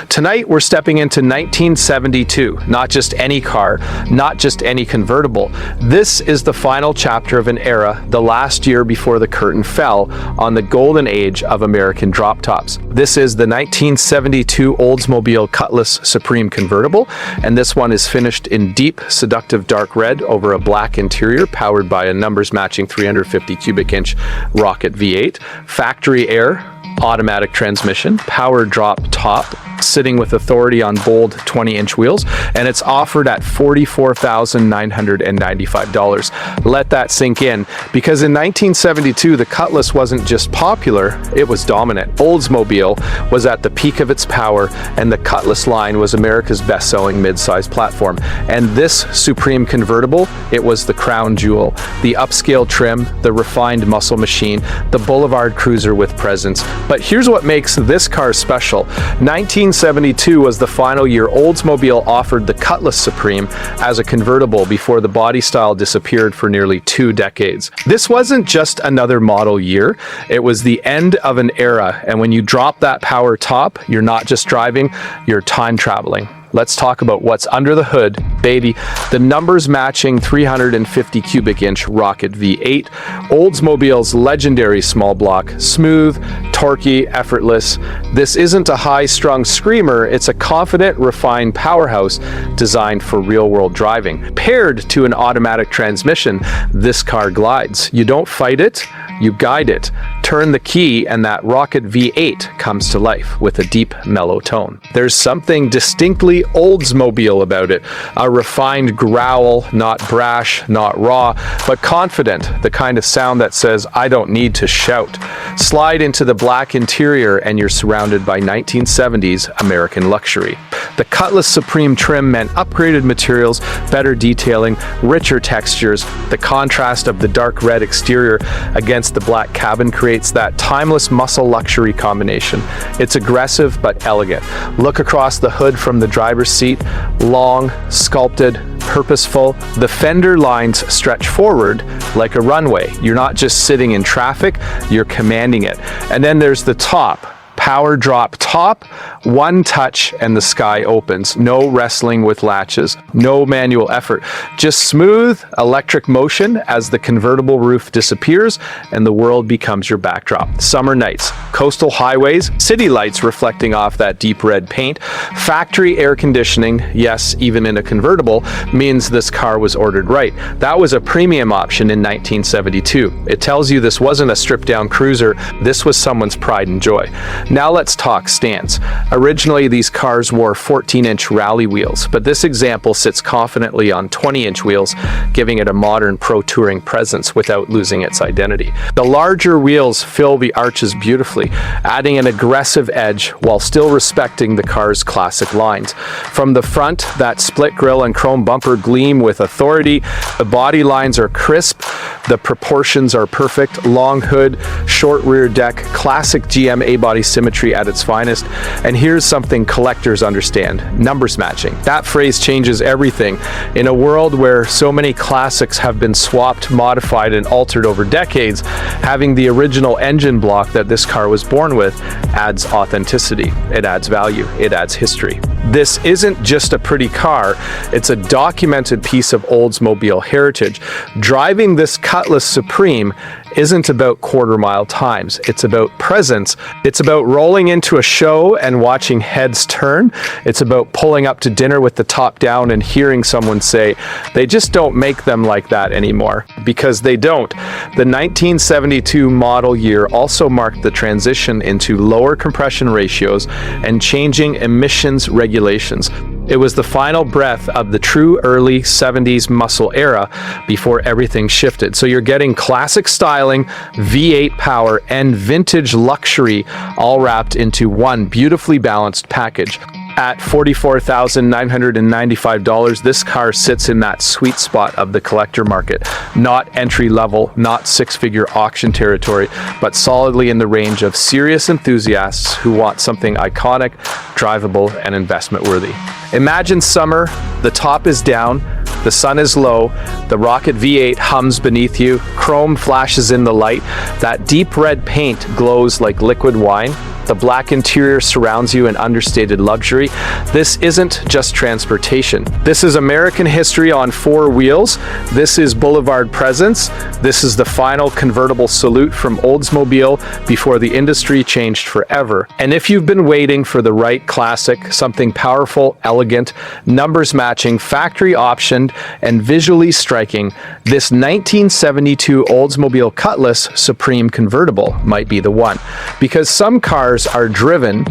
Tonight, we're stepping into 1972. Not just any car, not just any convertible. This is the final chapter of an era, the last year before the curtain fell on the golden age of American drop tops. This is the 1972 Oldsmobile Cutlass Supreme Convertible, and this one is finished in deep, seductive dark red over a black interior, powered by a numbers-matching 350 cubic inch rocket V8, factory air, automatic transmission, power drop top, sitting with authority on bold 20-inch wheels, and it's offered at $44,995. Let that sink in, because in 1972 the Cutlass wasn't just popular, it was dominant. Oldsmobile was at the peak of its power, and the Cutlass line was America's best-selling mid-size platform. And this Supreme Convertible, it was the crown jewel, the upscale trim, the refined muscle machine, the boulevard cruiser with presence. But here's what makes this car special. 1972 was the final year Oldsmobile offered the Cutlass Supreme as a convertible before the body style disappeared for nearly 2 decades. This wasn't just another model year, it was the end of an era, and when you drop that power top, you're not just driving, you're time traveling. Let's talk about what's under the hood, baby. The numbers matching 350 cubic inch rocket V8, Oldsmobile's legendary small block, smooth, torquey, effortless. This isn't a high-strung screamer, it's a confident, refined powerhouse designed for real-world driving. Paired to an automatic transmission, this car glides. You don't fight it, you guide it. Turn the key and that rocket V8 comes to life with a deep, mellow tone. There's something distinctly Oldsmobile about it. A refined growl, not brash, not raw, but confident. The kind of sound that says, I don't need to shout. Slide into the black interior and you're surrounded by 1970s American luxury. The Cutlass Supreme trim meant upgraded materials, better detailing, richer textures. The contrast of the dark red exterior against the black cabin creates that timeless muscle luxury combination. It's aggressive but elegant. Look across the hood from the driver's seat, long, sculpted, purposeful. The fender lines stretch forward like a runway. You're not just sitting in traffic, you're commanding it. And then there's the top. Power drop top, one touch and the sky opens. No wrestling with latches, no manual effort. Just smooth electric motion as the convertible roof disappears and the world becomes your backdrop. Summer nights, coastal highways, city lights reflecting off that deep red paint, factory air conditioning, yes, even in a convertible, means this car was ordered right. That was a premium option in 1972. It tells you this wasn't a stripped-down cruiser, this was someone's pride and joy. Now let's talk stance. Originally, these cars wore 14-inch rally wheels, but this example sits confidently on 20-inch wheels, giving it a modern pro touring presence without losing its identity. The larger wheels fill the arches beautifully, adding an aggressive edge while still respecting the car's classic lines. From the front, that split grille and chrome bumper gleam with authority. The body lines are crisp, the proportions are perfect. Long hood, short rear deck, classic GM A-body symmetry at its finest. And here's something collectors understand: numbers matching. That phrase changes everything. In a world where so many classics have been swapped, modified, and altered over decades, having the original engine block that this car was born with adds authenticity, it adds value, it adds history. This isn't just a pretty car, it's a documented piece of Oldsmobile heritage. Driving this Cutlass Supreme isn't about quarter-mile times, it's about presence. It's about rolling into a show and watching heads turn. It's about pulling up to dinner with the top down and hearing someone say, they just don't make them like that anymore. Because they don't. The 1972 model year also marked the transition into lower compression ratios and changing emissions regulations. It was the final breath of the true early 70s muscle era before everything shifted. So you're getting classic styling, V8 power, and vintage luxury all wrapped into one beautifully balanced package. At $44,995, this car sits in that sweet spot of the collector market. Not entry level, not six-figure auction territory, but solidly in the range of serious enthusiasts who want something iconic, drivable, and investment worthy. Imagine summer, the top is down, the sun is low, the rocket V8 hums beneath you, chrome flashes in the light, that deep red paint glows like liquid wine. The black interior surrounds you in understated luxury. This isn't just transportation. This is American history on four wheels. This is Boulevard presence. This is the final convertible salute from Oldsmobile before the industry changed forever. And if you've been waiting for the right classic, something powerful, elegant, numbers matching, factory optioned, and visually striking, this 1972 Oldsmobile Cutlass Supreme Convertible might be the one. Because some cars are driven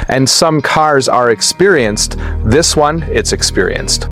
and some cars are experienced, this one, it's experienced.